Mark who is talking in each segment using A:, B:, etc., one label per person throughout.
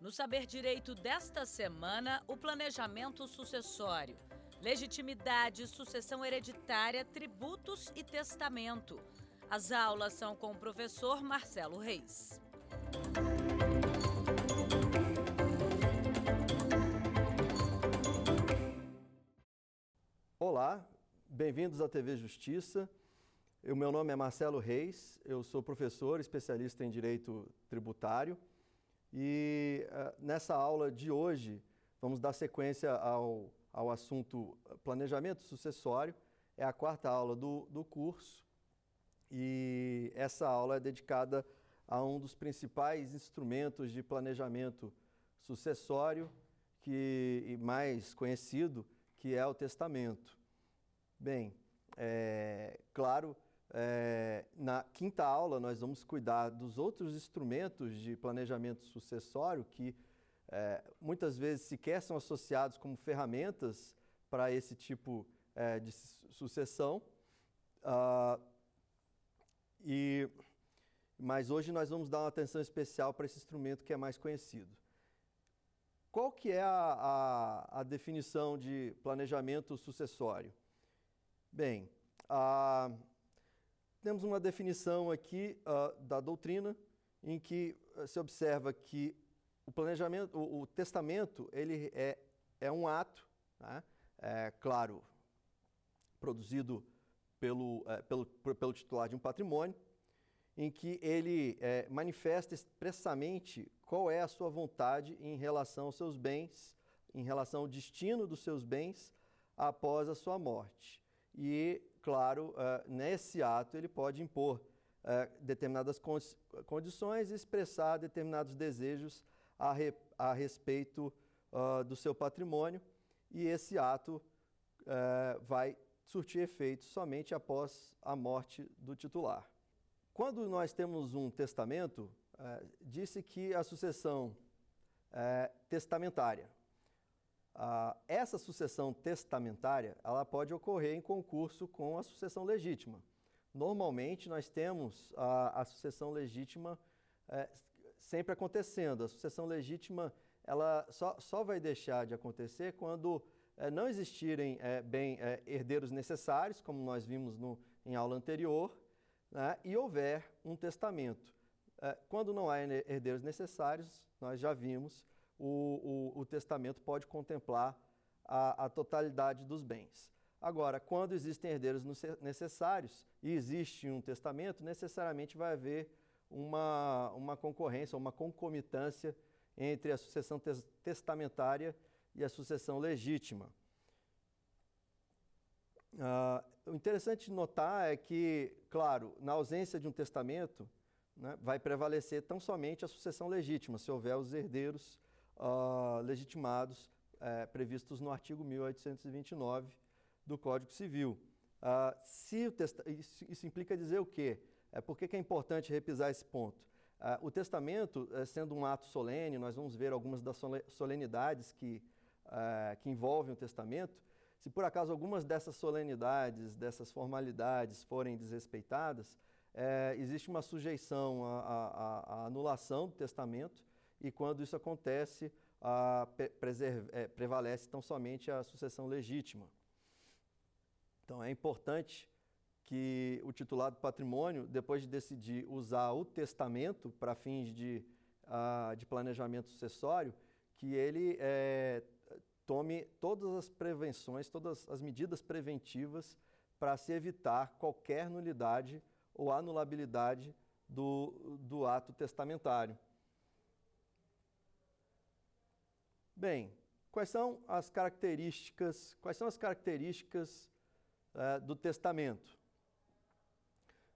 A: No Saber Direito desta semana, o planejamento sucessório, legitimidade, sucessão hereditária, tributos e testamento. As aulas são com o professor Marcelo Reis.
B: Olá, bem-vindos à TV Justiça. O meu nome é Marcelo Reis, eu sou professor especialista em Direito Tributário e nessa aula de hoje vamos dar sequência ao assunto planejamento sucessório. É a quarta aula do curso e essa aula é dedicada a um dos principais instrumentos de planejamento sucessório e mais conhecido, que é o testamento. Bem, claro, na quinta aula nós vamos cuidar dos outros instrumentos de planejamento sucessório que muitas vezes sequer são associados como ferramentas para esse tipo de sucessão. Mas hoje nós vamos dar uma atenção especial para esse instrumento que é mais conhecido. Qual que é a definição de planejamento sucessório? Bem, temos uma definição aqui da doutrina em que se observa que o testamento, ele é um ato, né? Claro, produzido pelo titular de um patrimônio, em que ele manifesta expressamente qual é a sua vontade em relação aos seus bens, em relação ao destino dos seus bens após a sua morte. E, claro, nesse ato ele pode impor determinadas condições e expressar determinados desejos a respeito do seu patrimônio, e esse ato vai surtir efeito somente após a morte do titular. Quando nós temos um testamento, disse que a sucessão testamentária. Essa sucessão testamentária, ela pode ocorrer em concurso com a sucessão legítima. Normalmente nós temos a sucessão legítima sempre acontecendo. A sucessão legítima, ela só vai deixar de acontecer quando não existirem herdeiros necessários, como nós vimos em aula anterior, né, e houver um testamento. Quando não há herdeiros necessários, nós já vimos, o testamento pode contemplar a totalidade dos bens. Agora, quando existem herdeiros necessários e existe um testamento, necessariamente vai haver uma concorrência, uma concomitância entre a sucessão testamentária e a sucessão legítima. O interessante notar é que, claro, na ausência de um testamento, né, vai prevalecer tão somente a sucessão legítima, se houver os herdeiros legitimados previstos no artigo 1829 do Código Civil. Isso implica dizer o quê? Por que é importante repisar esse ponto? O testamento, sendo um ato solene, nós vamos ver algumas das solenidades que envolvem o testamento. Se por acaso algumas dessas solenidades, dessas formalidades forem desrespeitadas, existe uma sujeição à anulação do testamento, e quando isso acontece, prevalece tão somente a sucessão legítima. Então é importante que o titular do patrimônio, depois de decidir usar o testamento para fins de planejamento sucessório, que ele tome todas as prevenções, todas as medidas preventivas para se evitar qualquer nulidade ou anulabilidade do ato testamentário. Bem, quais são as características do testamento?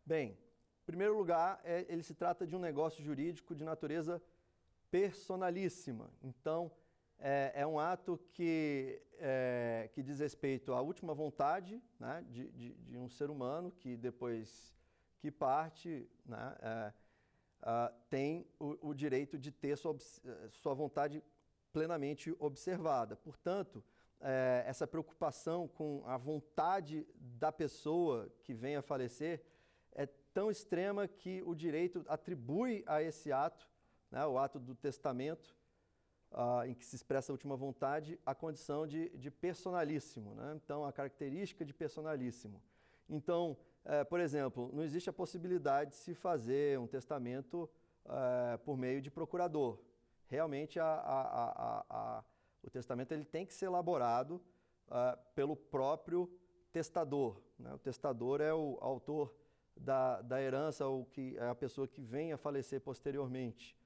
B: Bem, em primeiro lugar, ele se trata de um negócio jurídico de natureza personalíssima. Então, é um ato que diz respeito à última vontade, né, de um ser humano que depois que parte, né, tem o direito de ter sua vontade plenamente observada. Portanto, essa preocupação com a vontade da pessoa que vem a falecer é tão extrema que o direito atribui a esse ato, né, o ato do testamento, em que se expressa a última vontade, a condição de personalíssimo, né? Então, a característica de personalíssimo. Então, por exemplo, não existe a possibilidade de se fazer um testamento por meio de procurador. Realmente, o testamento ele tem que ser elaborado pelo próprio testador, né? O testador é o autor da herança, ou que é a pessoa que vem a falecer posteriormente.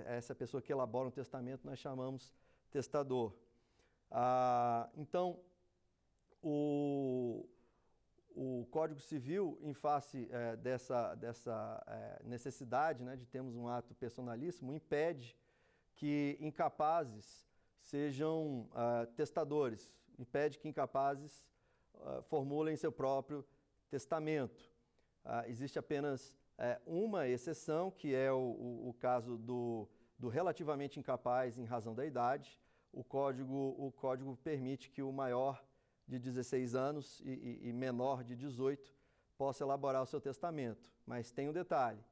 B: Essa pessoa que elabora um testamento nós chamamos testador. Então, o Código Civil, em face dessa necessidade, né, de termos um ato personalíssimo, impede que incapazes sejam testadores, impede que incapazes formulem seu próprio testamento. Existe apenas uma exceção, que é o caso do relativamente incapaz em razão da idade. O Código permite que o maior de 16 anos e menor de 18 possa elaborar o seu testamento. Mas tem um detalhe: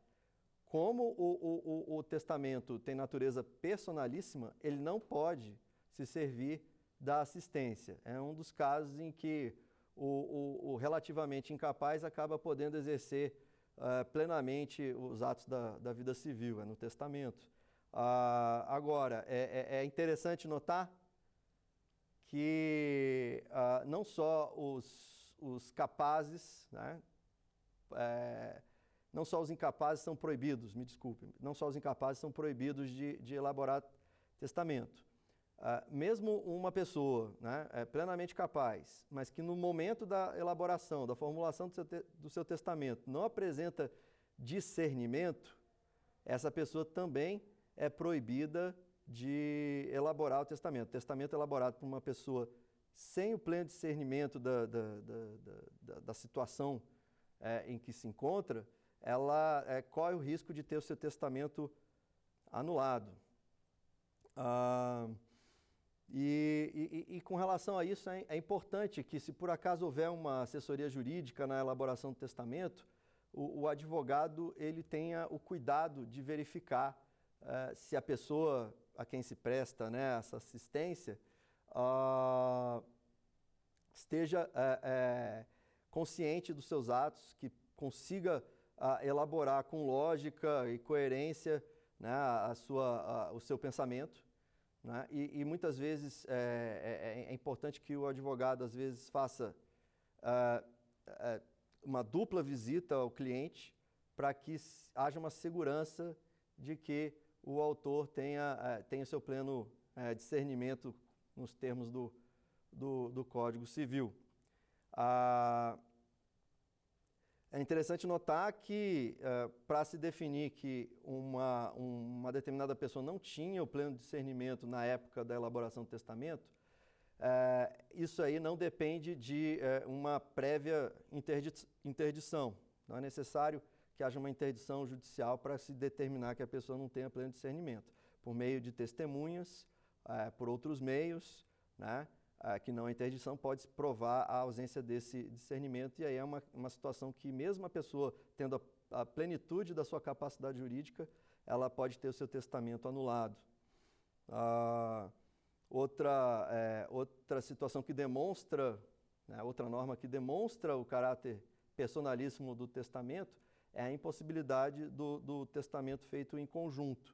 B: como o testamento tem natureza personalíssima, ele não pode se servir da assistência. É um dos casos em que o relativamente incapaz acaba podendo exercer plenamente os atos da vida civil, no testamento. Agora, é interessante notar que não só os capazes, né, não só os incapazes são proibidos, me desculpem, não só os incapazes são proibidos de elaborar testamento. Mesmo uma pessoa, né, plenamente capaz, mas que no momento da elaboração, da formulação do seu testamento, não apresenta discernimento, essa pessoa também é proibida de elaborar o testamento. O testamento elaborado por uma pessoa sem o pleno discernimento da situação em que se encontra, ela corre o risco de ter o seu testamento anulado. E com relação a isso, é importante que, se por acaso houver uma assessoria jurídica na elaboração do testamento, o advogado ele tenha o cuidado de verificar se a pessoa a quem se presta, né, essa assistência esteja consciente dos seus atos, que consiga elaborar com lógica e coerência, né, o seu pensamento. Né? E muitas vezes é importante que o advogado, às vezes, faça uma dupla visita ao cliente, para que haja uma segurança de que o autor tenha o seu pleno discernimento nos termos do Código Civil. É interessante notar que, para se definir que uma determinada pessoa não tinha o pleno discernimento na época da elaboração do testamento, isso aí não depende de uma prévia interdição. Não é necessário que haja uma interdição judicial para se determinar que a pessoa não tenha pleno discernimento. Por meio de testemunhas, por outros meios, né? Que não a interdição, pode provar a ausência desse discernimento, e aí é uma situação que, mesmo a pessoa tendo a plenitude da sua capacidade jurídica, ela pode ter o seu testamento anulado. Outra situação que demonstra, né, outra norma que demonstra o caráter personalíssimo do testamento é a impossibilidade do testamento feito em conjunto.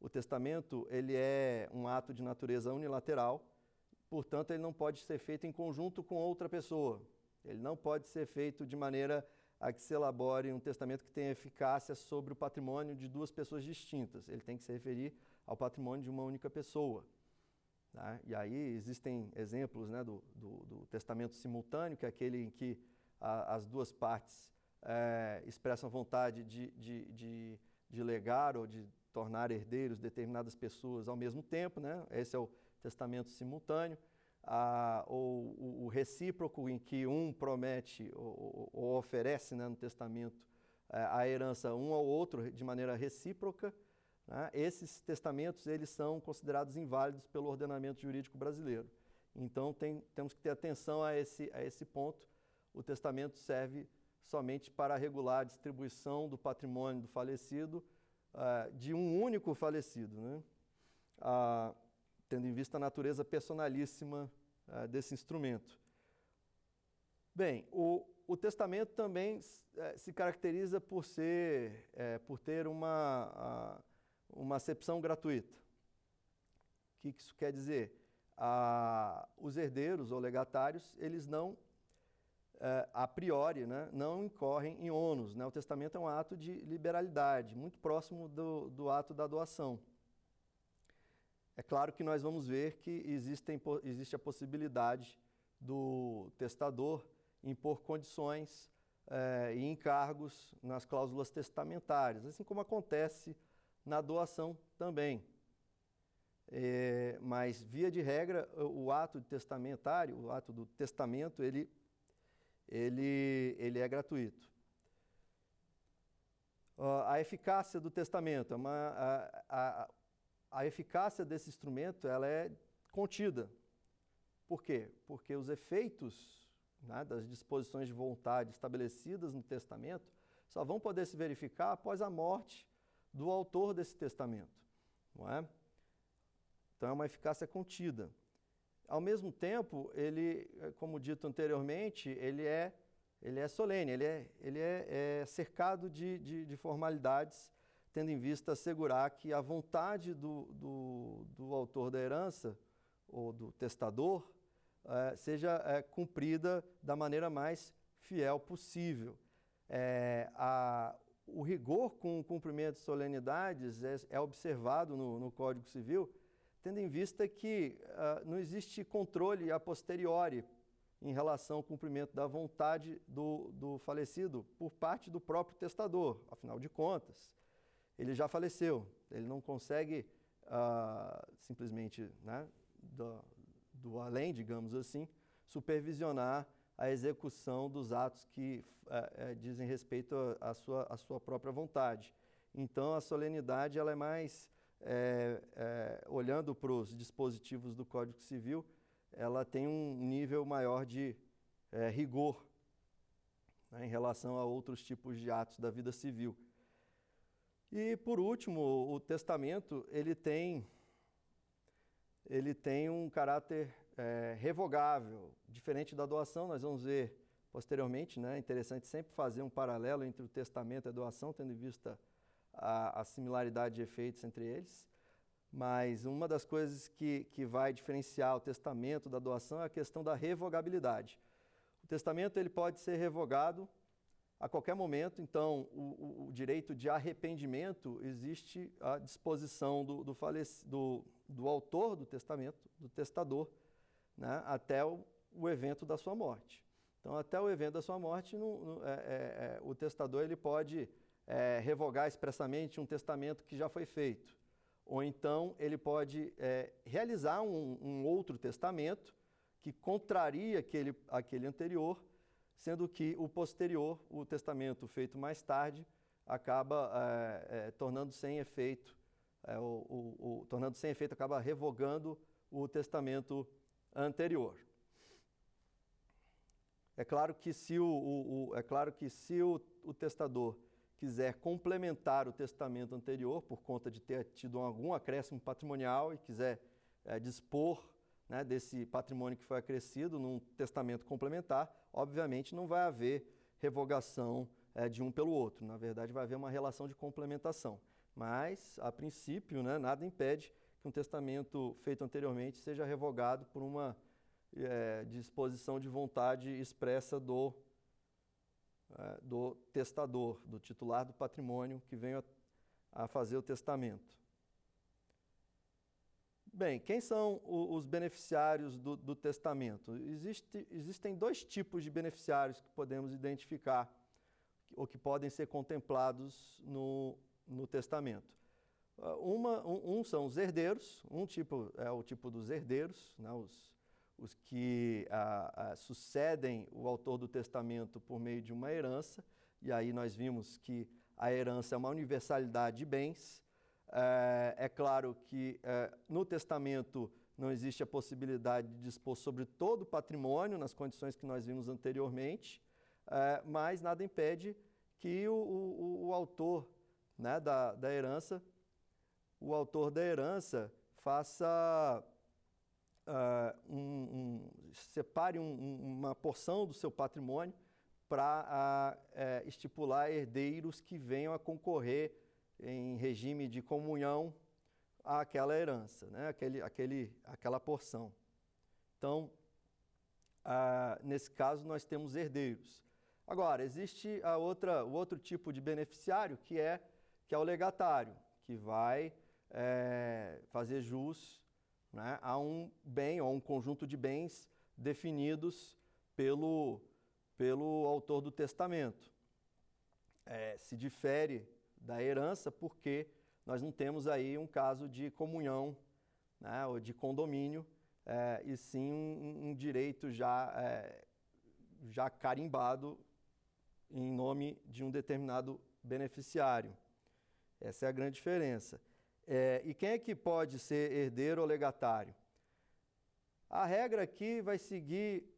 B: O testamento ele é um ato de natureza unilateral. Portanto, ele não pode ser feito em conjunto com outra pessoa. Ele não pode ser feito de maneira a que se elabore um testamento que tenha eficácia sobre o patrimônio de duas pessoas distintas. Ele tem que se referir ao patrimônio de uma única pessoa. Tá? E aí existem exemplos, né, do testamento simultâneo, que é aquele em que as duas partes expressam vontade de legar ou de tornar herdeiros determinadas pessoas ao mesmo tempo, né? Esse é o testamento simultâneo. Ou o recíproco, em que um promete ou oferece, né, no testamento a herança um ao outro de maneira recíproca, né? Esses testamentos eles são considerados inválidos pelo ordenamento jurídico brasileiro. Então temos que ter atenção a esse ponto. O testamento serve somente para regular a distribuição do patrimônio do falecido, de um único falecido, né? tendo em vista a natureza personalíssima desse instrumento. Bem, o testamento também se caracteriza por ter uma acepção gratuita. O que isso quer dizer? Os herdeiros ou legatários, eles não, a priori, né, não incorrem em ônus, né? O testamento é um ato de liberalidade, muito próximo do ato da doação. É claro que nós vamos ver que existe a possibilidade do testador impor condições e encargos nas cláusulas testamentárias, assim como acontece na doação também. Mas, via de regra, o ato testamentário, o ato do testamento, ele é gratuito. A eficácia do testamento, a eficácia desse instrumento, ela é contida. Por quê? Porque os efeitos, né, das disposições de vontade estabelecidas no testamento só vão poder se verificar após a morte do autor desse testamento, não é? Então, é uma eficácia contida. Ao mesmo tempo, ele, como dito anteriormente, ele é solene, ele é cercado de formalidades, tendo em vista assegurar que a vontade do autor da herança, ou do testador, seja cumprida da maneira mais fiel possível. O rigor com o cumprimento de solenidades é observado no Código Civil, tendo em vista que não existe controle a posteriori em relação ao cumprimento da vontade do falecido por parte do próprio testador. Afinal de contas, ele já faleceu, ele não consegue simplesmente, né, do além, digamos assim, supervisionar a execução dos atos que dizem respeito à sua própria vontade. Então, a solenidade ela é mais, olhando para os dispositivos do Código Civil, ela tem um nível maior de rigor, né, em relação a outros tipos de atos da vida civil. E, por último, o testamento ele tem um caráter revogável, diferente da doação. Nós vamos ver posteriormente, né? É interessante sempre fazer um paralelo entre o testamento e a doação, tendo em vista a similaridade de efeitos entre eles. Mas uma das coisas que vai diferenciar o testamento da doação é a questão da revogabilidade. O testamento ele pode ser revogado a qualquer momento, então o direito de arrependimento existe à disposição do autor do testamento, do testador, né, até o evento da sua morte. Então, até o evento da sua morte, o testador ele pode revogar expressamente um testamento que já foi feito. Ou então, ele pode realizar um outro testamento que contraria aquele anterior, sendo que o posterior, o testamento feito mais tarde, acaba tornando sem efeito, acaba revogando o testamento anterior. É claro que se o testador quiser complementar o testamento anterior, por conta de ter tido algum acréscimo patrimonial e quiser dispor, né, desse patrimônio que foi acrescido num testamento complementar, obviamente não vai haver revogação de um pelo outro. Na verdade, vai haver uma relação de complementação. Mas, a princípio, né, nada impede que um testamento feito anteriormente seja revogado por uma disposição de vontade expressa do testador, do titular do patrimônio que veio a fazer o testamento. Bem, quem são os beneficiários do testamento? Existem dois tipos de beneficiários que podemos identificar ou que podem ser contemplados no testamento. Um são os herdeiros, um tipo é o tipo dos herdeiros, né, os que sucedem o autor do testamento por meio de uma herança, e aí nós vimos que a herança é uma universalidade de bens. É claro que no testamento não existe a possibilidade de dispor sobre todo o patrimônio, nas condições que nós vimos anteriormente, mas nada impede que o autor, né, da herança, faça, separe uma porção do seu patrimônio para estipular herdeiros que venham a concorrer em regime de comunhão àquela herança, né? Aquela porção. Então, nesse caso, nós temos herdeiros. Agora, existe o outro tipo de beneficiário, que é o legatário, que vai fazer jus, né, a um bem ou um conjunto de bens definidos pelo autor do testamento. Se difere da herança porque nós não temos aí um caso de comunhão, né, ou de condomínio, e sim um direito já carimbado em nome de um determinado beneficiário. Essa é a grande diferença. E quem é que pode ser herdeiro ou legatário? A regra aqui vai seguir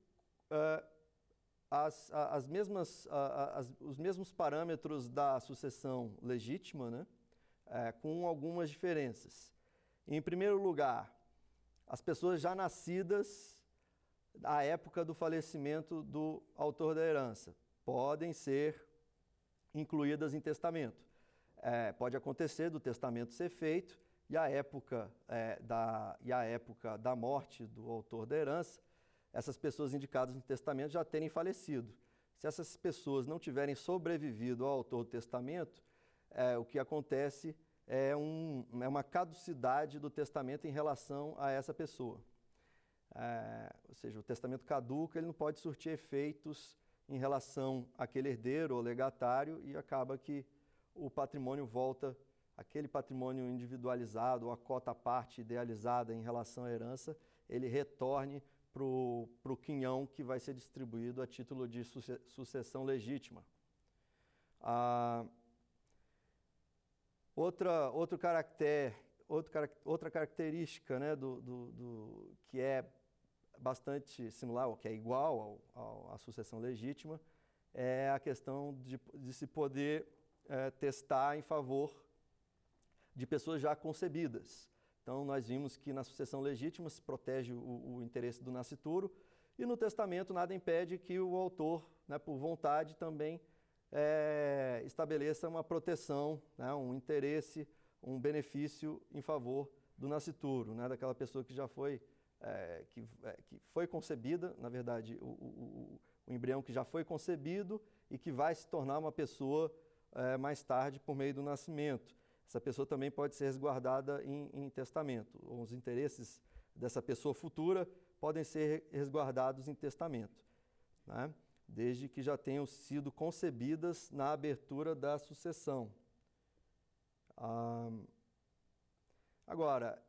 B: os mesmos parâmetros da sucessão legítima, né? Com algumas diferenças. Em primeiro lugar, as pessoas já nascidas à época do falecimento do autor da herança podem ser incluídas em testamento. Pode acontecer do testamento ser feito e a época da morte do autor da herança, essas pessoas indicadas no testamento já terem falecido. Se essas pessoas não tiverem sobrevivido ao autor do testamento, o que acontece é uma caducidade do testamento em relação a essa pessoa. Ou seja, o testamento caduca, ele não pode surtir efeitos em relação àquele herdeiro ou legatário e acaba que o patrimônio volta, aquele patrimônio individualizado, ou a cota à parte idealizada em relação à herança, ele retorne para o quinhão que vai ser distribuído a título de sucessão legítima. Outra característica, né, que é bastante similar, ou que é igual à sucessão legítima, é a questão de se poder testar em favor de pessoas já concebidas. Então, nós vimos que na sucessão legítima se protege o interesse do nascituro e no testamento nada impede que o autor, né, por vontade, também estabeleça uma proteção, né, um interesse, um benefício em favor do nascituro, né, daquela pessoa que já foi, que foi concebida, na verdade, o embrião que já foi concebido e que vai se tornar uma pessoa mais tarde por meio do nascimento. Essa pessoa também pode ser resguardada em testamento. Os interesses dessa pessoa futura podem ser resguardados em testamento, né? Desde que já tenham sido concebidas na abertura da sucessão. Agora,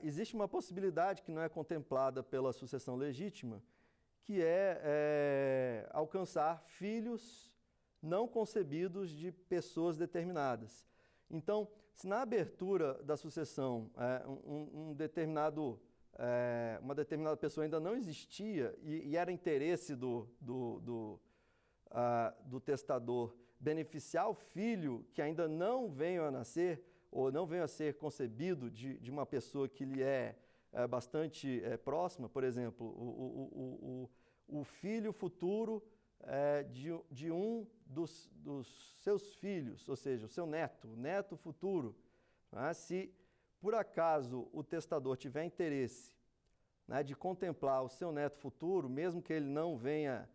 B: existe uma possibilidade que não é contemplada pela sucessão legítima, que é alcançar filhos não concebidos de pessoas determinadas. Então, se na abertura da sucessão uma determinada pessoa ainda não existia e era interesse do testador beneficiar o filho que ainda não veio a nascer ou não veio a ser concebido de uma pessoa que lhe é bastante próxima, por exemplo, o filho futuro de um dos seus filhos, ou seja, o seu neto futuro, né? Se por acaso o testador tiver interesse, né, de contemplar o seu neto futuro, mesmo que ele não venha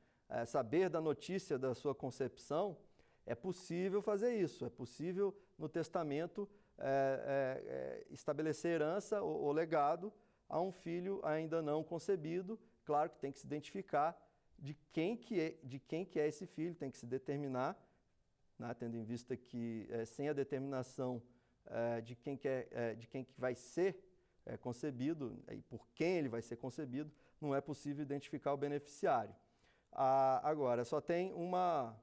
B: saber da notícia da sua concepção, é possível fazer isso, é possível no testamento estabelecer herança ou legado a um filho ainda não concebido. Claro que tem que se identificar de quem que é esse filho, tem que se determinar, né, tendo em vista que sem a determinação de quem que vai ser concebido e por quem ele vai ser concebido, não é possível identificar o beneficiário. Agora, só tem uma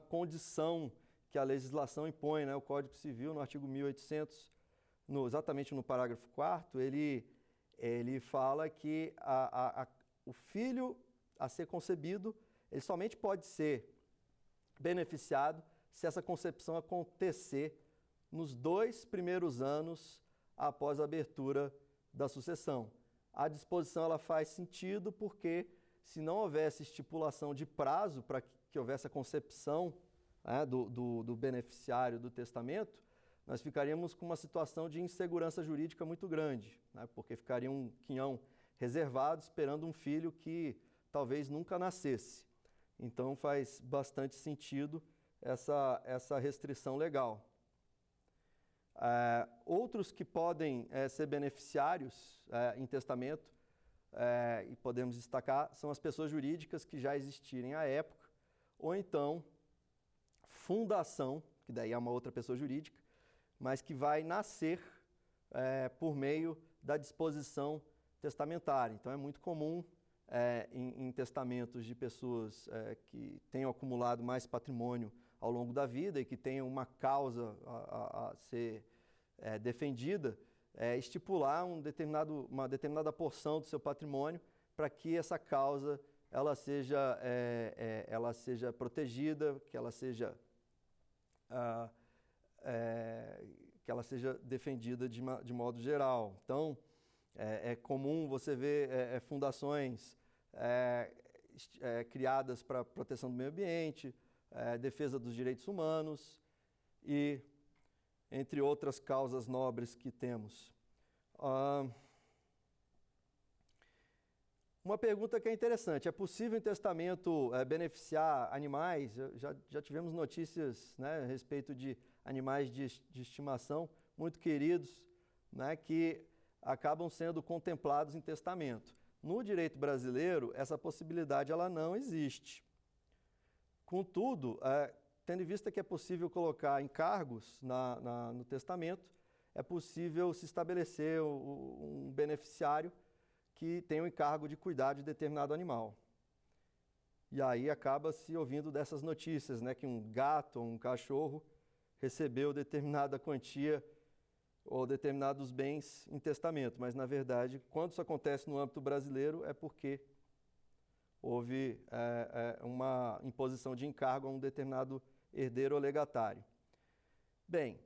B: condição que a legislação impõe, né, o Código Civil, no artigo 1800, exatamente no parágrafo 4º, ele fala que o filho a ser concebido, ele somente pode ser beneficiado se essa concepção acontecer nos 2 primeiros anos após a abertura da sucessão. A disposição ela faz sentido porque, se não houvesse estipulação de prazo para que houvesse a concepção, né, do beneficiário do testamento, nós ficaríamos com uma situação de insegurança jurídica muito grande, né, porque ficaria um quinhão reservado esperando um filho que talvez nunca nascesse. Então faz bastante sentido essa restrição legal. Outros que podem ser beneficiários em testamento, e podemos destacar, são as pessoas jurídicas que já existirem à época, ou então fundação, que daí é uma outra pessoa jurídica, mas que vai nascer por meio da disposição testamentária. Então é muito comum em testamentos de pessoas que tenham acumulado mais patrimônio ao longo da vida e que tenham uma causa a ser defendida, estipular uma determinada porção do seu patrimônio para que essa causa ela seja protegida, que ela seja defendida de modo geral. Então, é comum você ver fundações criadas para a proteção do meio ambiente, defesa dos direitos humanos e entre outras causas nobres que temos. Uma pergunta que é interessante: é possível em testamento beneficiar animais? Já tivemos notícias, né, a respeito de animais de estimação muito queridos, né, que acabam sendo contemplados em testamento. No direito brasileiro, essa possibilidade ela não existe. Contudo, tendo em vista que é possível colocar encargos no testamento, é possível se estabelecer um beneficiário que tem o encargo de cuidar de determinado animal. E aí acaba se ouvindo dessas notícias, né, que um gato ou um cachorro recebeu determinada quantia ou determinados bens em testamento. Mas, na verdade, quando isso acontece no âmbito brasileiro, é porque houve uma imposição de encargo a um determinado herdeiro ou legatário. Bem,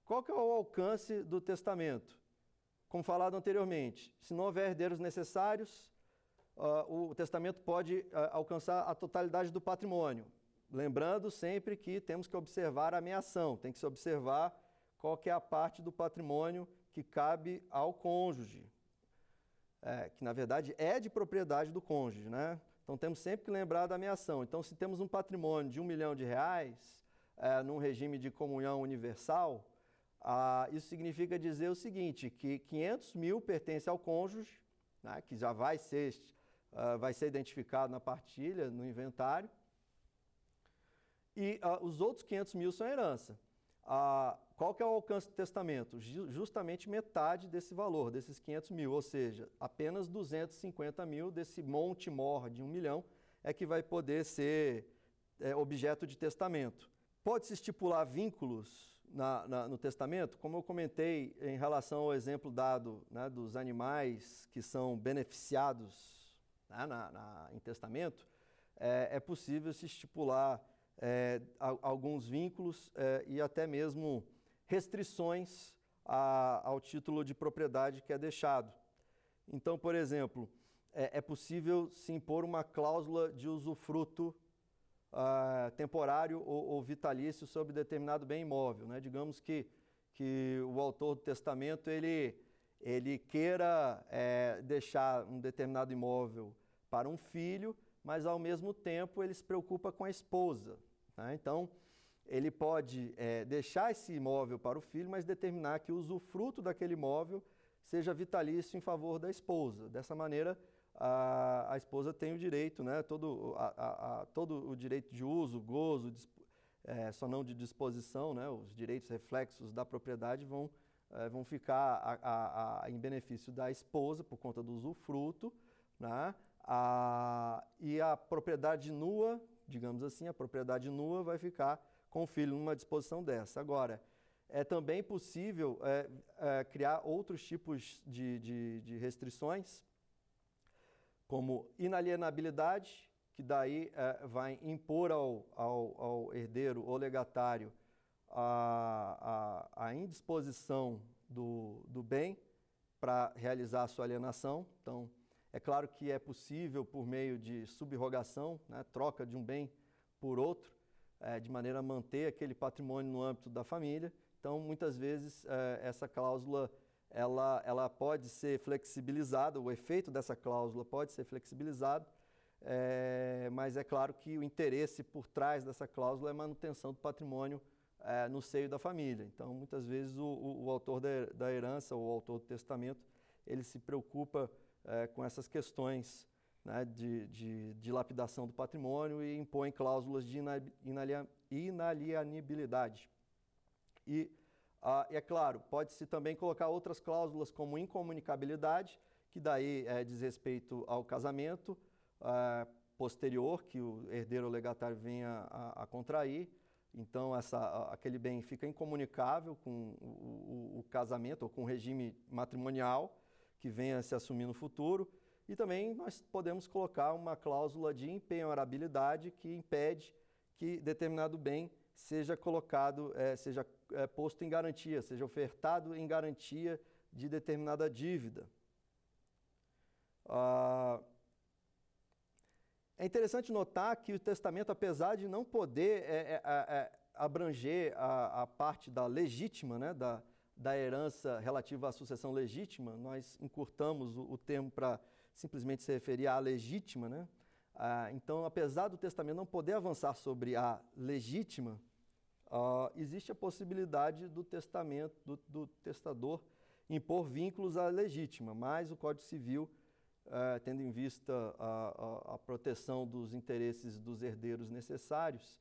B: qual que é o alcance do testamento? Como falado anteriormente, se não houver herdeiros necessários, o testamento pode alcançar a totalidade do patrimônio. Lembrando sempre que temos que observar a meação, tem que se observar qual que é a parte do patrimônio que cabe ao cônjuge, que na verdade é de propriedade do cônjuge, né? Então temos sempre que lembrar da meação. Então, se temos um patrimônio de R$1 milhão, num regime de comunhão universal, isso significa dizer o seguinte, que 500 mil pertence ao cônjuge, né, que já vai ser identificado na partilha, no inventário, e os outros 500 mil são herança. Qual que é o alcance do testamento? Justamente metade desse valor, desses 500 mil, ou seja, apenas 250 mil desse monte mor de 1 milhão é que vai poder ser objeto de testamento. Pode-se estipular vínculos no testamento? Como eu comentei em relação ao exemplo dado, né, dos animais que são beneficiados, né, em testamento, é possível se estipular alguns vínculos e até mesmo restrições ao título de propriedade que é deixado. Então, por exemplo, é possível se impor uma cláusula de usufruto temporário ou vitalício sobre determinado bem imóvel, né? Digamos que o autor do testamento ele queira deixar um determinado imóvel para um filho, mas ao mesmo tempo ele se preocupa com a esposa, né? Então, ele pode deixar esse imóvel para o filho, mas determinar que o usufruto daquele imóvel seja vitalício em favor da esposa. Dessa maneira, a esposa tem o direito, né, todo o direito de uso, gozo, só não de disposição, né, os direitos reflexos da propriedade vão ficar em benefício da esposa por conta do usufruto, né, e a propriedade nua, digamos assim, a propriedade nua vai ficar com o filho numa disposição dessa. Agora, é também possível criar outros tipos de restrições, como inalienabilidade, que daí vai impor ao herdeiro ou legatário a indisposição do bem para realizar a sua alienação. Então, é claro que é possível por meio de subrogação, né, troca de um bem por outro, de maneira a manter aquele patrimônio no âmbito da família. Então, muitas vezes, essa cláusula ela pode ser flexibilizada, o efeito dessa cláusula pode ser flexibilizado, mas é claro que o interesse por trás dessa cláusula é a manutenção do patrimônio no seio da família. Então, muitas vezes, o autor da herança ou o autor do testamento, ele se preocupa com essas questões, né, de dilapidação do patrimônio e impõe cláusulas de inalienabilidade. E é claro, pode-se também colocar outras cláusulas como incomunicabilidade, que daí diz respeito ao casamento posterior, que o herdeiro ou legatário venha a contrair. Então, aquele bem fica incomunicável com o casamento ou com o regime matrimonial que venha a se assumir no futuro. E também nós podemos colocar uma cláusula de impenhorabilidade que impede que determinado bem seja colocado, seja posto em garantia, seja ofertado em garantia de determinada dívida. É interessante notar que o testamento, apesar de não poder abranger a parte da legítima, né, da herança relativa à sucessão legítima, nós encurtamos o termo para simplesmente se referir à legítima, né? Então, apesar do testamento não poder avançar sobre a legítima, existe a possibilidade do testamento, do testador impor vínculos à legítima, mas o Código Civil, tendo em vista a proteção dos interesses dos herdeiros necessários,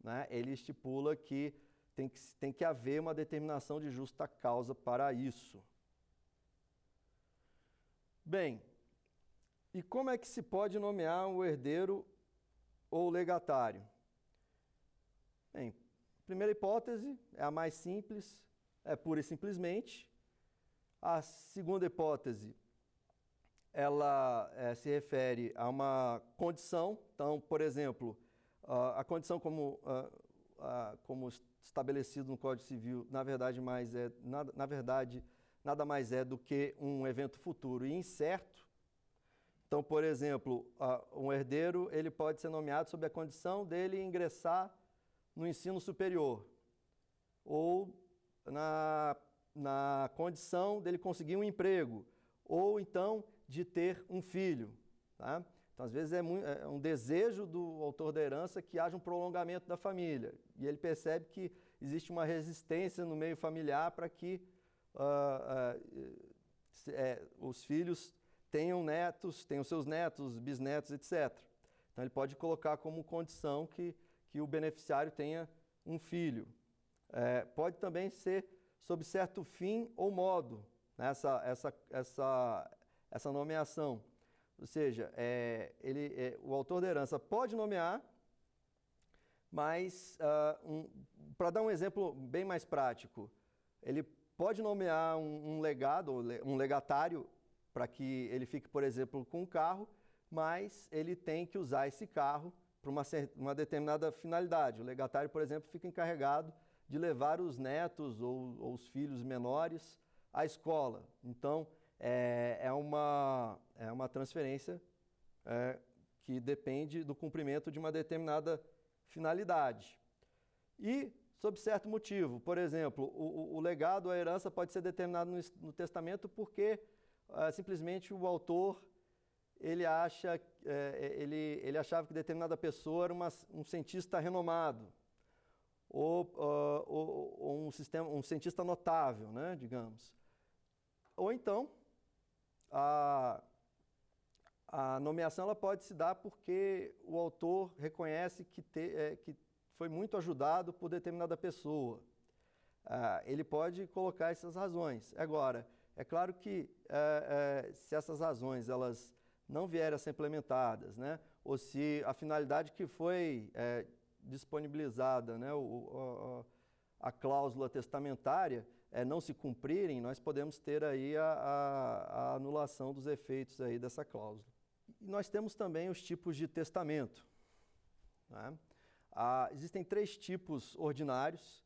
B: né, ele estipula que tem que haver uma determinação de justa causa para isso. Bem, e como é que se pode nomear um herdeiro ou legatário? Bem, primeira hipótese é a mais simples, é pura e simplesmente. A segunda hipótese, ela se refere a uma condição. Então, por exemplo, a condição como estabelecido no Código Civil, na verdade, nada mais é do que um evento futuro e incerto. Então, por exemplo, um herdeiro ele pode ser nomeado sob a condição dele ingressar no ensino superior ou na condição dele conseguir um emprego ou então de ter um filho. Tá? Então, às vezes, é um desejo do autor da herança que haja um prolongamento da família. E ele percebe que existe uma resistência no meio familiar para que os filhos tenham netos, tenham seus netos, bisnetos, etc. Então, ele pode colocar como condição que o beneficiário tenha um filho. Pode também ser sob certo fim ou modo, né, essa nomeação. Ou seja, o autor da herança pode nomear, mas, para dar um exemplo bem mais prático, ele pode nomear um legado, um legatário, para que ele fique, por exemplo, com um carro, mas ele tem que usar esse carro para uma determinada finalidade. O legatário, por exemplo, fica encarregado de levar os netos ou os filhos menores à escola. Então, é uma transferência que depende do cumprimento de uma determinada finalidade. E, sob certo motivo, por exemplo, o legado, a herança pode ser determinado no testamento porque simplesmente o autor ele achava que determinada pessoa era um cientista renomado ou um cientista notável, né, digamos. Ou então, a nomeação ela pode se dar porque o autor reconhece que foi muito ajudado por determinada pessoa. Ele pode colocar essas razões. Agora, é claro que se essas razões elas não vierem a ser implementadas, né, ou se a finalidade que foi disponibilizada, né, a cláusula testamentária, não se cumprirem, nós podemos ter aí a anulação dos efeitos aí dessa cláusula. E nós temos também os tipos de testamento. Né? Existem 3 tipos ordinários.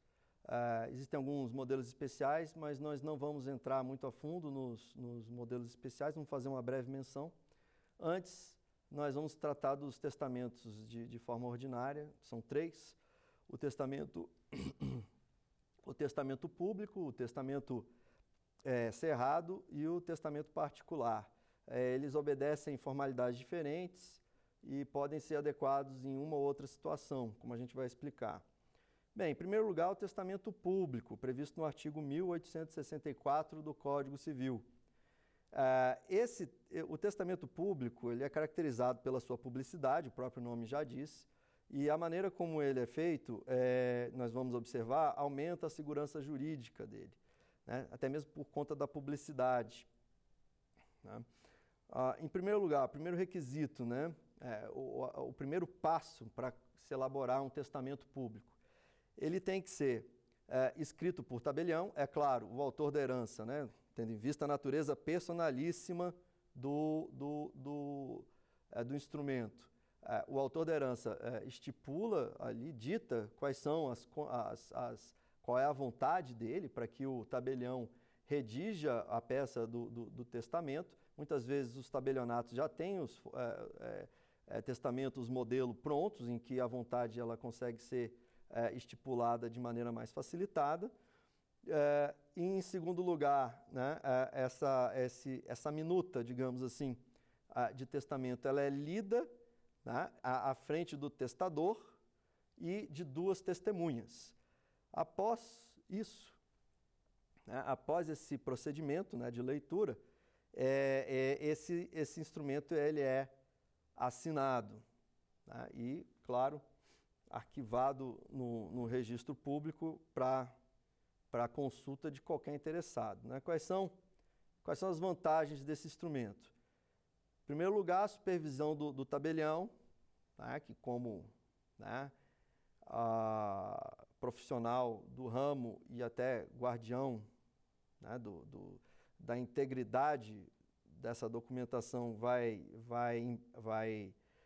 B: Existem alguns modelos especiais, mas nós não vamos entrar muito a fundo nos modelos especiais, vamos fazer uma breve menção. Antes, nós vamos tratar dos testamentos de forma ordinária, são 3. O testamento público, o testamento cerrado e o testamento particular. Eles obedecem formalidades diferentes e podem ser adequados em uma ou outra situação, como a gente vai explicar. Bem, em primeiro lugar, o testamento público, previsto no artigo 1864 do Código Civil. O testamento público ele é caracterizado pela sua publicidade, o próprio nome já diz, e a maneira como ele é feito, nós vamos observar, aumenta a segurança jurídica dele, né? Até mesmo por conta da publicidade. Né? Em primeiro lugar, o primeiro requisito, né? O primeiro passo para se elaborar um testamento público, ele tem que ser escrito por tabelião, é claro, o autor da herança, né? Tendo em vista a natureza personalíssima do instrumento. O autor da herança estipula ali, dita quais são qual é a vontade dele para que o tabelião redija a peça do testamento. Muitas vezes os tabelionatos já têm os testamentos modelo prontos, em que a vontade ela consegue ser estipulada de maneira mais facilitada. E em segundo lugar, né, essa minuta, digamos assim, de testamento, ela é lida, né, à frente do testador e de 2 testemunhas. Após isso, né, após esse procedimento, né, de leitura, esse instrumento ele é assinado, né, e, claro, arquivado no registro público para consulta de qualquer interessado. Né? Quais são as vantagens desse instrumento? Em primeiro lugar, a supervisão do tabelião, né? Que como, né, profissional do ramo e até guardião, né, da integridade dessa documentação vai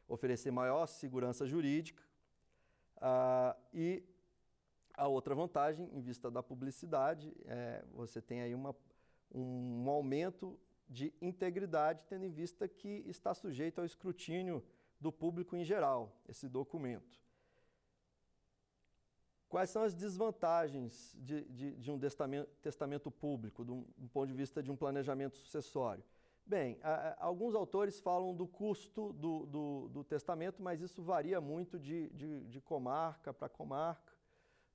B: oferecer maior segurança jurídica. E a outra vantagem, em vista da publicidade, você tem aí um aumento de integridade, tendo em vista que está sujeito ao escrutínio do público em geral, esse documento. Quais são as desvantagens de um testamento público, do ponto de vista de um planejamento sucessório? Bem, alguns autores falam do custo do testamento, mas isso varia muito de comarca para comarca.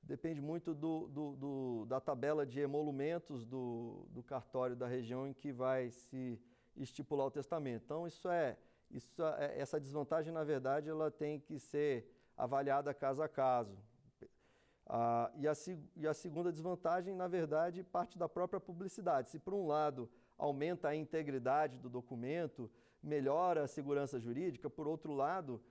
B: Depende muito da tabela de emolumentos do cartório da região em que vai se estipular o testamento. Então, essa desvantagem, na verdade, ela tem que ser avaliada caso a caso. E a segunda desvantagem, na verdade, parte da própria publicidade. Se, por um lado, aumenta a integridade do documento, melhora a segurança jurídica, por outro lado,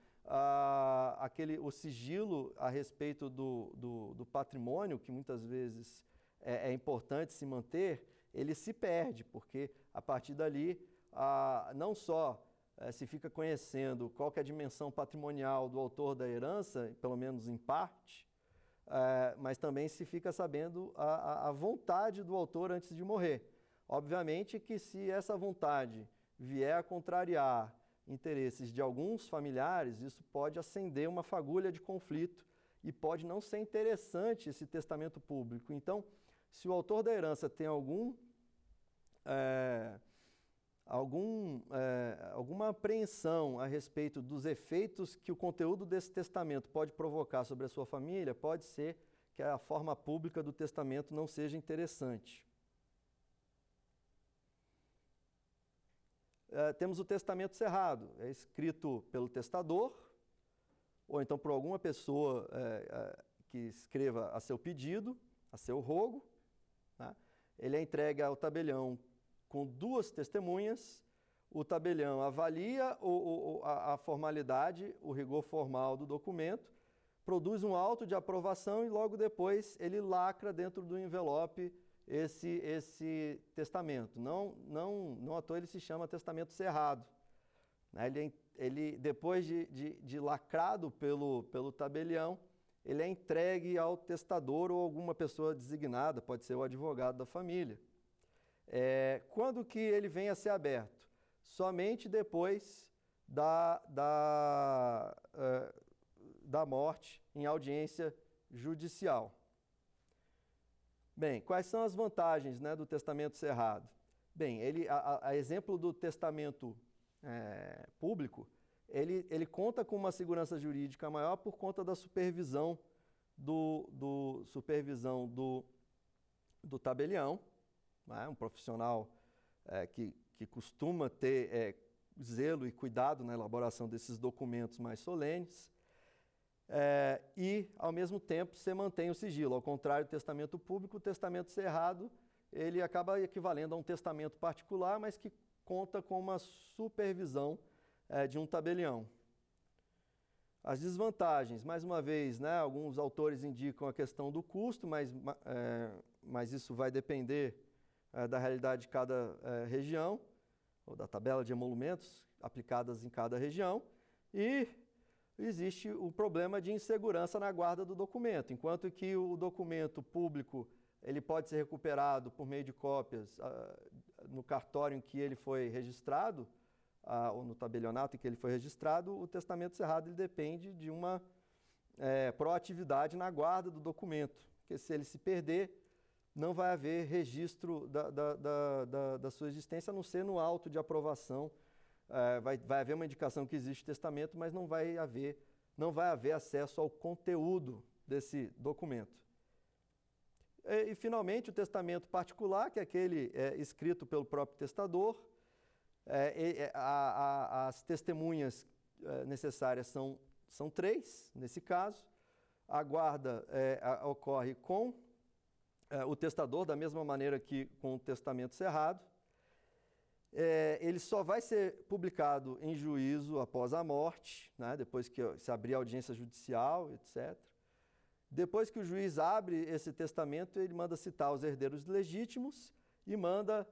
B: o sigilo a respeito do patrimônio, que muitas vezes é importante se manter, ele se perde, porque a partir dali, não só se fica conhecendo qual que é a dimensão patrimonial do autor da herança, pelo menos em parte, mas também se fica sabendo a vontade do autor antes de morrer. Obviamente que se essa vontade vier a contrariar interesses de alguns familiares, isso pode acender uma fagulha de conflito e pode não ser interessante esse testamento público. Então, se o autor da herança tem alguma apreensão a respeito dos efeitos que o conteúdo desse testamento pode provocar sobre a sua família, pode ser que a forma pública do testamento não seja interessante. Temos o testamento cerrado, é escrito pelo testador, ou então por alguma pessoa que escreva a seu pedido, a seu rogo, né? Ele é entregue ao tabelião com 2 testemunhas, o tabelião avalia a formalidade, o rigor formal do documento, produz um auto de aprovação e logo depois ele lacra dentro do envelope esse testamento. Não à toa ele se chama testamento cerrado. Ele depois de lacrado pelo tabelião, ele é entregue ao testador ou alguma pessoa designada, pode ser o advogado da família. Quando que ele vem a ser aberto? Somente depois da morte em audiência judicial. Bem, quais são as vantagens, né, do testamento cerrado? Bem, a exemplo do testamento público, ele conta com uma segurança jurídica maior por conta da supervisão do tabelião, né, um profissional que costuma ter zelo e cuidado na elaboração desses documentos mais solenes. E, ao mesmo tempo, você mantém o sigilo. Ao contrário do testamento público, o testamento cerrado, ele acaba equivalendo a um testamento particular, mas que conta com uma supervisão de um tabelião. As desvantagens, mais uma vez, né, alguns autores indicam a questão do custo, mas isso vai depender da realidade de cada região, ou da tabela de emolumentos aplicadas em cada região, e existe o problema de insegurança na guarda do documento. Enquanto que o documento público ele pode ser recuperado por meio de cópias no cartório em que ele foi registrado, ou no tabelionato em que ele foi registrado, o testamento cerrado ele depende de uma proatividade na guarda do documento, porque se ele se perder, não vai haver registro da sua existência, a não ser no auto de aprovação. Vai haver uma indicação que existe testamento, mas não vai haver acesso ao conteúdo desse documento. E finalmente, o testamento particular, que é aquele escrito pelo próprio testador. As testemunhas necessárias são 3, nesse caso. A guarda ocorre com o testador, da mesma maneira que com o testamento cerrado. Ele só vai ser publicado em juízo após a morte, né, depois que se abrir a audiência judicial, etc. Depois que o juiz abre esse testamento, ele manda citar os herdeiros legítimos e manda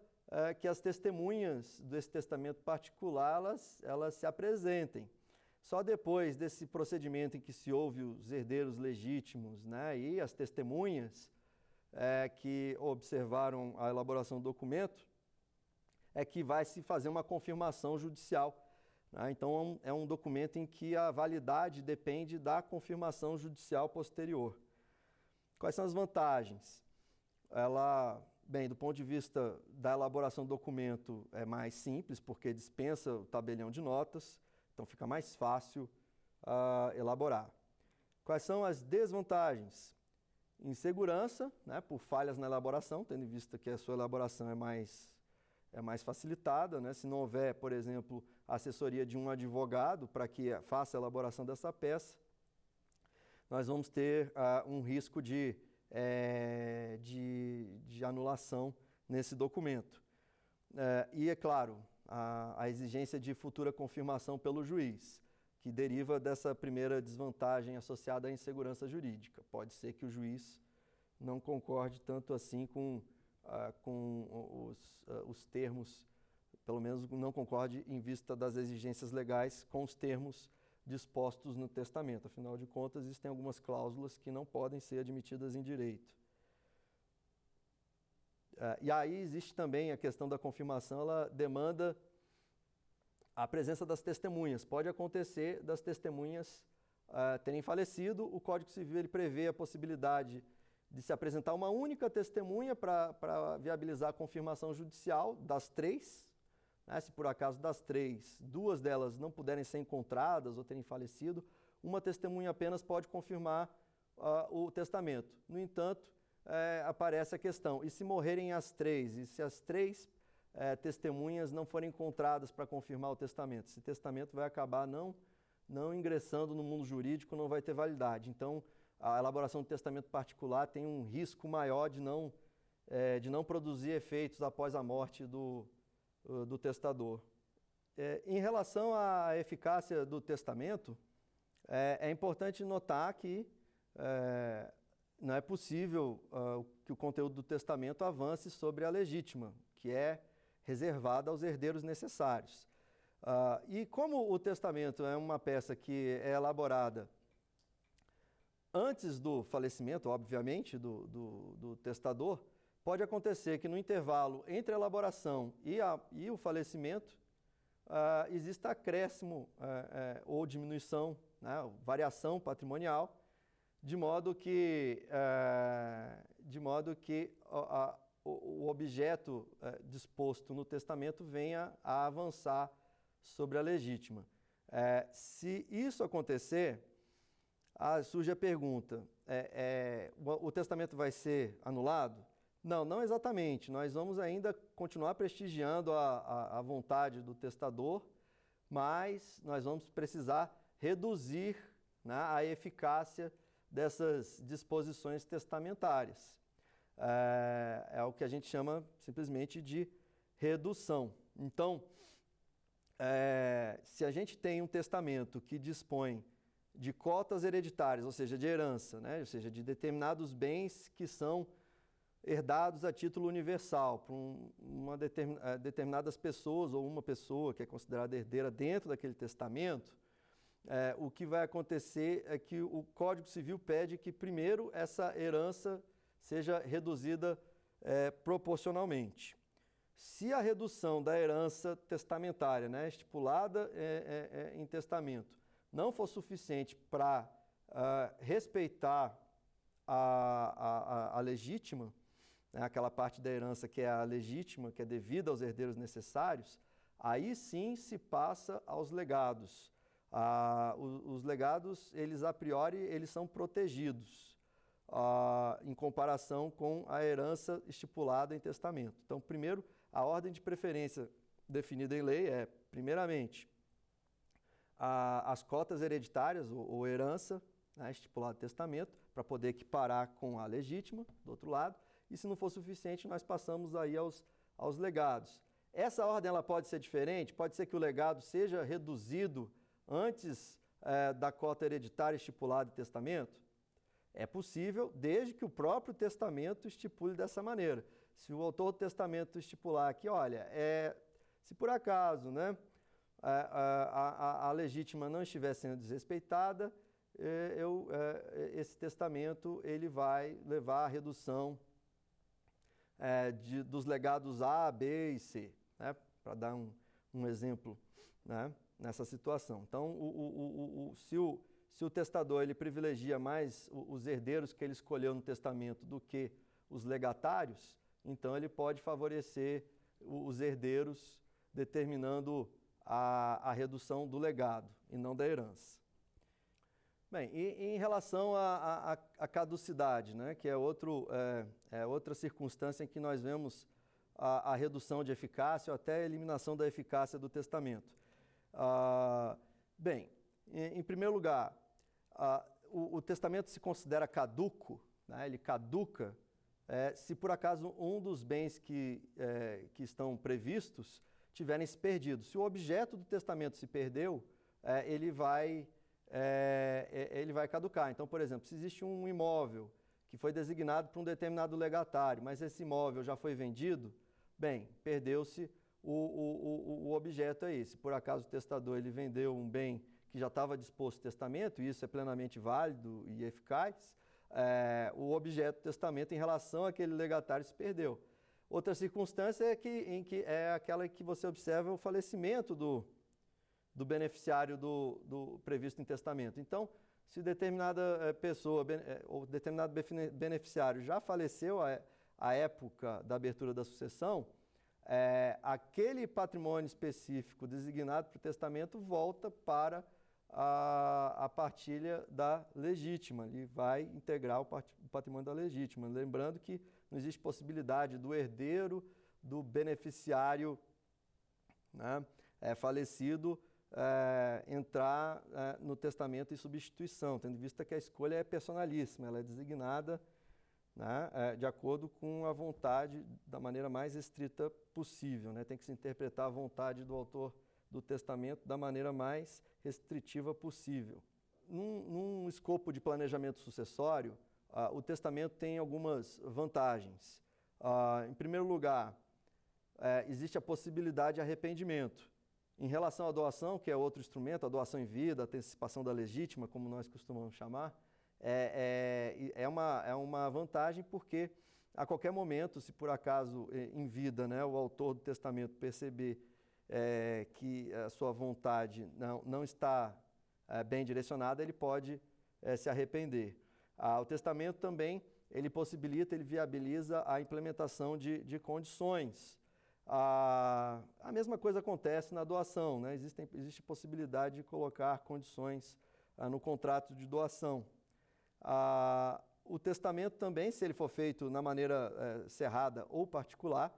B: que as testemunhas desse testamento particular elas se apresentem. Só depois desse procedimento em que se ouve os herdeiros legítimos, né, e as testemunhas que observaram a elaboração do documento, que vai se fazer uma confirmação judicial. Né? Então, é um documento em que a validade depende da confirmação judicial posterior. Quais são as vantagens? Bem, do ponto de vista da elaboração do documento, é mais simples, porque dispensa o tabelião de notas, então fica mais fácil elaborar. Quais são as desvantagens? Insegurança, né, por falhas na elaboração, tendo em vista que a sua elaboração é mais facilitada, né? Se não houver, por exemplo, a assessoria de um advogado para que faça a elaboração dessa peça, nós vamos ter um risco de anulação nesse documento. E, é claro, a exigência de futura confirmação pelo juiz, que deriva dessa primeira desvantagem associada à insegurança jurídica. Pode ser que o juiz não concorde tanto assim com os termos, pelo menos não concorde em vista das exigências legais com os termos dispostos no testamento. Afinal de contas, existem algumas cláusulas que não podem ser admitidas em direito. E aí existe também a questão da confirmação, ela demanda a presença das testemunhas. Pode acontecer das testemunhas terem falecido, o Código Civil ele prevê a possibilidade de se apresentar uma única testemunha para viabilizar a confirmação judicial das 3. Né? Se por acaso das 3, 2 delas não puderem ser encontradas ou terem falecido, uma testemunha apenas pode confirmar o testamento. No entanto, aparece a questão, e se morrerem as 3? E se as 3 testemunhas não forem encontradas para confirmar o testamento? Esse testamento vai acabar não ingressando no mundo jurídico, não vai ter validade. Então, a elaboração do testamento particular tem um risco maior de não produzir efeitos após a morte do testador. Em relação à eficácia do testamento, é importante notar que não é possível que o conteúdo do testamento avance sobre a legítima, que é reservada aos herdeiros necessários. E como o testamento é uma peça que é elaborada Antes do falecimento, obviamente, do testador, pode acontecer que no intervalo entre a elaboração e o falecimento, exista acréscimo ou diminuição, né, variação patrimonial, de modo que o objeto disposto no testamento venha a avançar sobre a legítima. Se isso acontecer, surge a pergunta, o testamento vai ser anulado? Não, não exatamente. Nós vamos ainda continuar prestigiando a vontade do testador, mas nós vamos precisar reduzir, né, a eficácia dessas disposições testamentárias. É o que a gente chama simplesmente de redução. Então, se a gente tem um testamento que dispõe de cotas hereditárias, ou seja, de herança, né, ou seja, de determinados bens que são herdados a título universal por determinadas pessoas ou uma pessoa que é considerada herdeira dentro daquele testamento, o que vai acontecer é que o Código Civil pede que primeiro essa herança seja reduzida proporcionalmente. Se a redução da herança testamentária, né, estipulada em testamento, não for suficiente para respeitar a legítima, né, aquela parte da herança que é a legítima, que é devida aos herdeiros necessários, aí sim se passa aos legados. Os legados, eles a priori, eles são protegidos em comparação com a herança estipulada em testamento. Então, primeiro, a ordem de preferência definida em lei é, primeiramente, as cotas hereditárias ou herança, né, estipulada em testamento, para poder equiparar com a legítima, do outro lado, e se não for suficiente, nós passamos aí aos legados. Essa ordem ela pode ser diferente, pode ser que o legado seja reduzido antes da cota hereditária estipulada em testamento? É possível, desde que o próprio testamento estipule dessa maneira. Se o autor do testamento estipular que, olha, se por acaso, né, a legítima não estiver sendo desrespeitada, esse testamento ele vai levar à redução dos legados A, B e C, né, para dar um exemplo, né, nessa situação. Então, se o testador ele privilegia mais os herdeiros que ele escolheu no testamento do que os legatários, então ele pode favorecer os herdeiros determinando a redução do legado e não da herança. Bem, e em relação à caducidade, né, que é outra circunstância em que nós vemos a redução de eficácia ou até a eliminação da eficácia do testamento. Bem, em primeiro lugar, o testamento se considera caduco, né, ele caduca, se por acaso um dos bens que estão previstos tiverem se perdido. Se o objeto do testamento se perdeu, ele vai caducar. Então, por exemplo, se existe um imóvel que foi designado para um determinado legatário, mas esse imóvel já foi vendido, bem, perdeu-se o objeto aí. Se por acaso o testador ele vendeu um bem que já estava disposto no testamento, e isso é plenamente válido e eficaz, o objeto do testamento em relação àquele legatário se perdeu. Outra circunstância é aquela que você observa o falecimento do beneficiário do previsto em testamento. Então, se determinada pessoa ou determinado beneficiário já faleceu à época da abertura da sucessão, aquele patrimônio específico designado para o testamento volta para a partilha da legítima, ele vai integrar o patrimônio da legítima. Lembrando que não existe possibilidade do herdeiro do beneficiário, né, falecido entrar no testamento em substituição, tendo em vista que a escolha é personalíssima, ela é designada, né, de acordo com a vontade da maneira mais estrita possível, né? Tem que se interpretar a vontade do autor do testamento da maneira mais restritiva possível. Num escopo de planejamento sucessório, o testamento tem algumas vantagens. Em primeiro lugar, existe a possibilidade de arrependimento. Em relação à doação, que é outro instrumento, a doação em vida, a antecipação da legítima, como nós costumamos chamar, é uma vantagem porque a qualquer momento, se por acaso em vida, né, o autor do testamento perceber que a sua vontade não está bem direcionada, ele pode se arrepender. O testamento também, ele possibilita, ele viabiliza a implementação de condições. A mesma coisa acontece na doação, né? Existe possibilidade de colocar condições no contrato de doação. O testamento também, se ele for feito na maneira cerrada ou particular,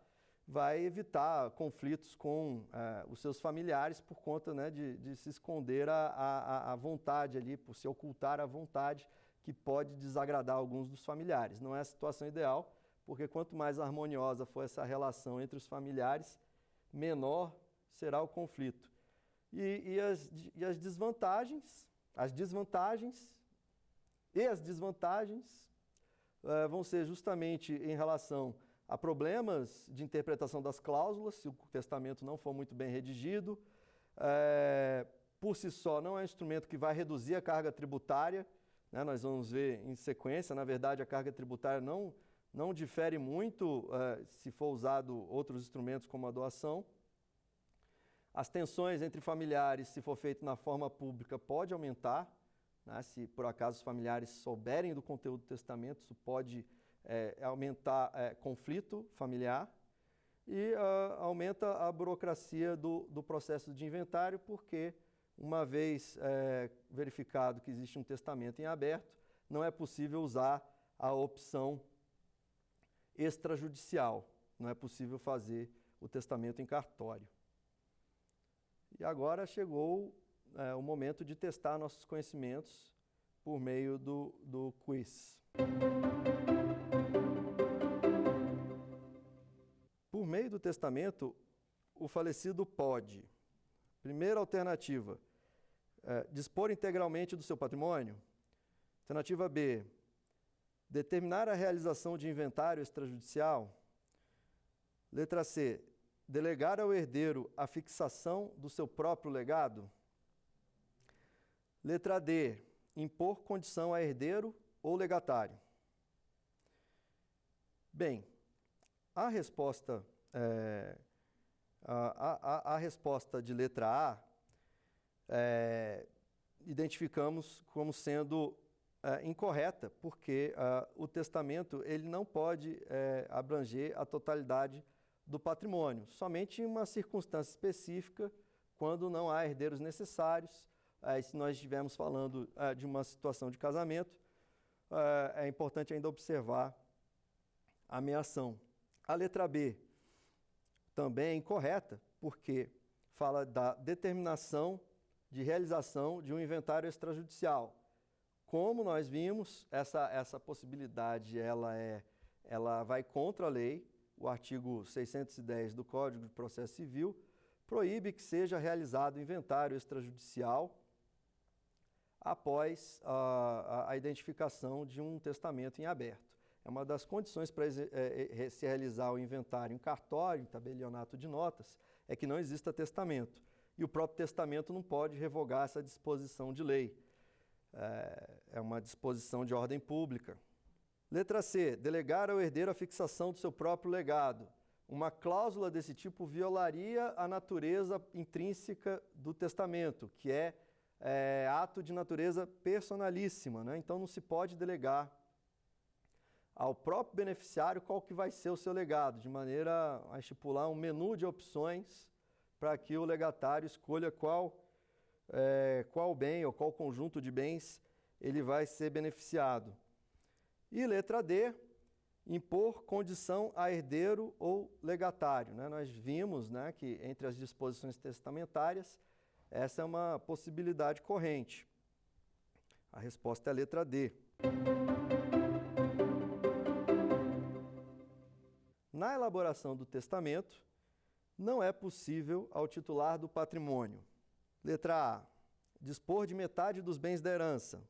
B: vai evitar conflitos com os seus familiares por conta, né, de se esconder a vontade ali, por se ocultar a vontade que pode desagradar alguns dos familiares. Não é a situação ideal, porque quanto mais harmoniosa for essa relação entre os familiares, menor será o conflito. E as desvantagens vão ser justamente em relação a problemas de interpretação das cláusulas, se o testamento não for muito bem redigido. Por si só, não é um instrumento que vai reduzir a carga tributária, né? Nós vamos ver em sequência, na verdade, a carga tributária não difere muito se for usado outros instrumentos como a doação. As tensões entre familiares, se for feito na forma pública, pode aumentar, né? Se por acaso os familiares souberem do conteúdo do testamento, isso pode aumentar conflito familiar e aumenta a burocracia do processo de inventário, porque uma vez verificado que existe um testamento em aberto, não é possível usar a opção extrajudicial, não é possível fazer o testamento em cartório. E agora chegou o momento de testar nossos conhecimentos por meio do quiz. Por meio do testamento, o falecido pode, primeira alternativa, dispor integralmente do seu patrimônio. Alternativa B, determinar a realização de inventário extrajudicial. Letra C, delegar ao herdeiro a fixação do seu próprio legado. Letra D, impor condição a herdeiro ou legatário. Bem, a resposta de letra A identificamos como sendo incorreta, porque o testamento ele não pode abranger a totalidade do patrimônio, somente em uma circunstância específica, quando não há herdeiros necessários. Se nós estivermos falando de uma situação de casamento, é importante ainda observar a meação. A letra B também é incorreta, porque fala da determinação de realização de um inventário extrajudicial. Como nós vimos, essa possibilidade ela vai contra a lei. O artigo 610 do Código de Processo Civil proíbe que seja realizado inventário extrajudicial após a identificação de um testamento em aberto. É uma das condições para se realizar o inventário em cartório, em tabelionato de notas, é que não exista testamento. E o próprio testamento não pode revogar essa disposição de lei. É uma disposição de ordem pública. Letra C, delegar ao herdeiro a fixação do seu próprio legado. Uma cláusula desse tipo violaria a natureza intrínseca do testamento, que é ato de natureza personalíssima, né? Então não se pode delegar ao próprio beneficiário qual que vai ser o seu legado, de maneira a estipular um menu de opções para que o legatário escolha qual bem ou qual conjunto de bens ele vai ser beneficiado. E letra D, impor condição a herdeiro ou legatário, né? Nós vimos, né, que entre as disposições testamentárias, essa é uma possibilidade corrente. A resposta é a letra D. Na elaboração do testamento, não é possível ao titular do patrimônio. Letra A, dispor de metade dos bens da herança.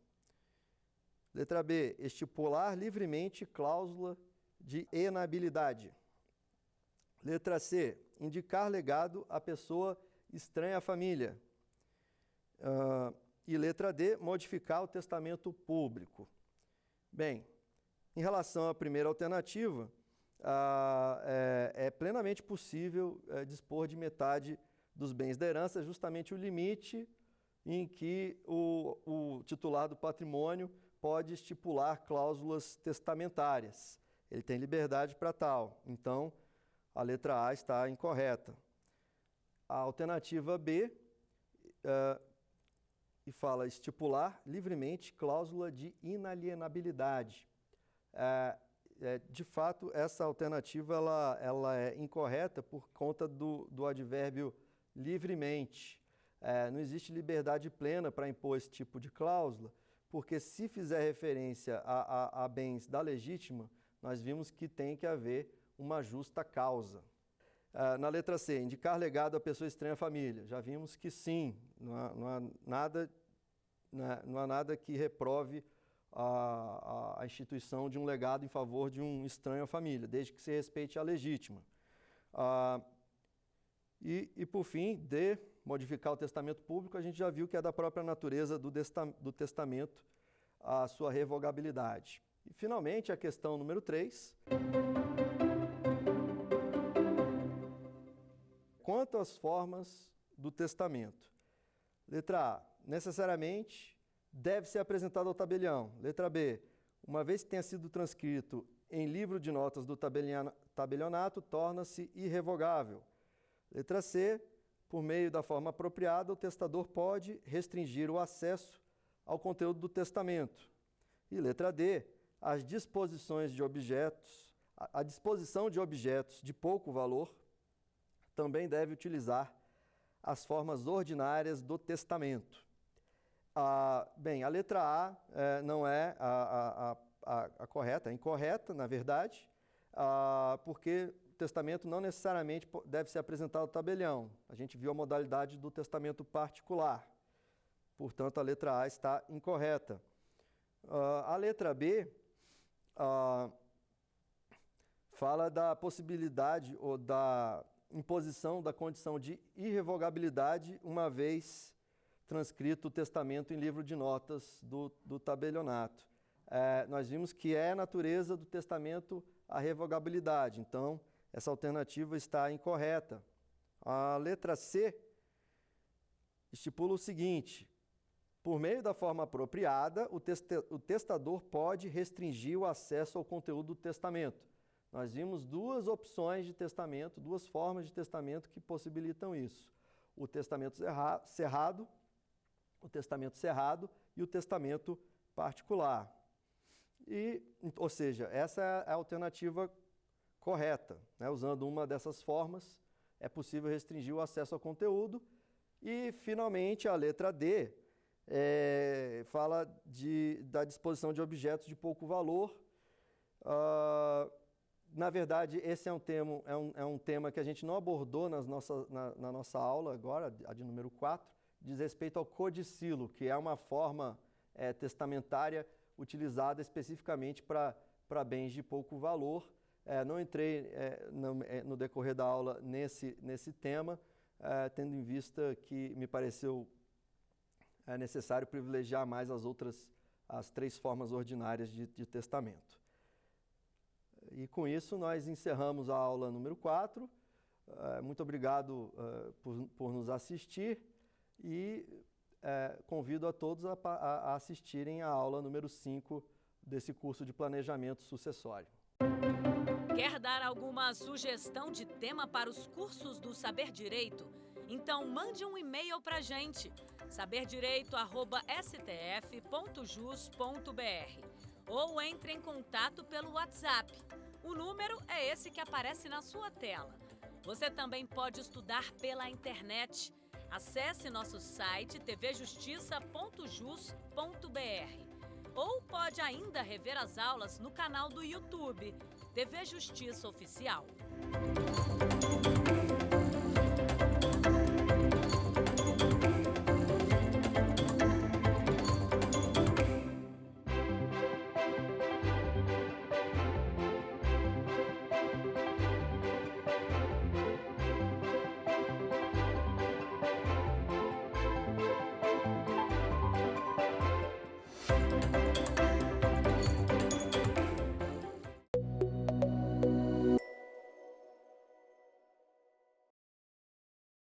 B: Letra B, estipular livremente cláusula de inabilidade. Letra C, indicar legado à pessoa estranha à família. E letra D, modificar o testamento público. Bem, em relação à primeira alternativa, é plenamente possível dispor de metade dos bens da herança, justamente o limite em que o titular do patrimônio pode estipular cláusulas testamentárias. Ele tem liberdade para tal. Então, a letra A está incorreta. A alternativa B e fala estipular livremente cláusula de inalienabilidade. De fato, essa alternativa ela é incorreta por conta do advérbio livremente. Não existe liberdade plena para impor esse tipo de cláusula, porque se fizer referência a bens da legítima, nós vimos que tem que haver uma justa causa. Na letra C, indicar legado a pessoa estranha à família. Já vimos que sim, não há nada que reprove a instituição de um legado em favor de um estranho à família, desde que se respeite a legítima. E por fim, D, modificar o testamento público, a gente já viu que é da própria natureza do testamento a sua revogabilidade. E, finalmente, a questão número 3. Quanto às formas do testamento. Letra A, necessariamente deve ser apresentado ao tabelião. Letra B, uma vez que tenha sido transcrito em livro de notas do tabelionato, torna-se irrevogável. Letra C, por meio da forma apropriada, o testador pode restringir o acesso ao conteúdo do testamento. E letra D, a disposição de objetos de pouco valor também deve utilizar as formas ordinárias do testamento. Bem, a letra A não é a correta, é incorreta, na verdade, porque o testamento não necessariamente deve ser apresentado ao tabelião. A gente viu a modalidade do testamento particular. Portanto, a letra A está incorreta. A letra B fala da possibilidade ou da imposição da condição de irrevogabilidade uma vez transcrito o testamento em livro de notas do tabelionato. Nós vimos que é a natureza do testamento a revogabilidade, então essa alternativa está incorreta. A letra C estipula o seguinte: por meio da forma apropriada, o testador pode restringir o acesso ao conteúdo do testamento. Nós vimos duas opções de testamento, duas formas de testamento que possibilitam isso. O testamento cerrado e o testamento particular. Ou seja, essa é a alternativa correta. Né? Usando uma dessas formas, é possível restringir o acesso ao conteúdo. E, finalmente, a letra D fala da disposição de objetos de pouco valor. Na verdade, esse é um tema que a gente não abordou na nossa aula agora, a de número 4, diz respeito ao codicilo, que é uma forma testamentária utilizada especificamente para bens de pouco valor. Não entrei no decorrer da aula nesse tema, tendo em vista que me pareceu necessário privilegiar mais as 3 formas ordinárias de testamento. E com isso nós encerramos a aula número 4. Muito obrigado por nos assistir e convido a todos a assistirem a aula número 5 desse curso de planejamento sucessório.
A: Quer dar alguma sugestão de tema para os cursos do Saber Direito? Então mande um e-mail para a gente, saberdireito@stf.jus.br, ou entre em contato pelo WhatsApp. O número é esse que aparece na sua tela. Você também pode estudar pela internet. Acesse nosso site tvjustiça.jus.br, ou pode ainda rever as aulas no canal do YouTube TV Justiça Oficial.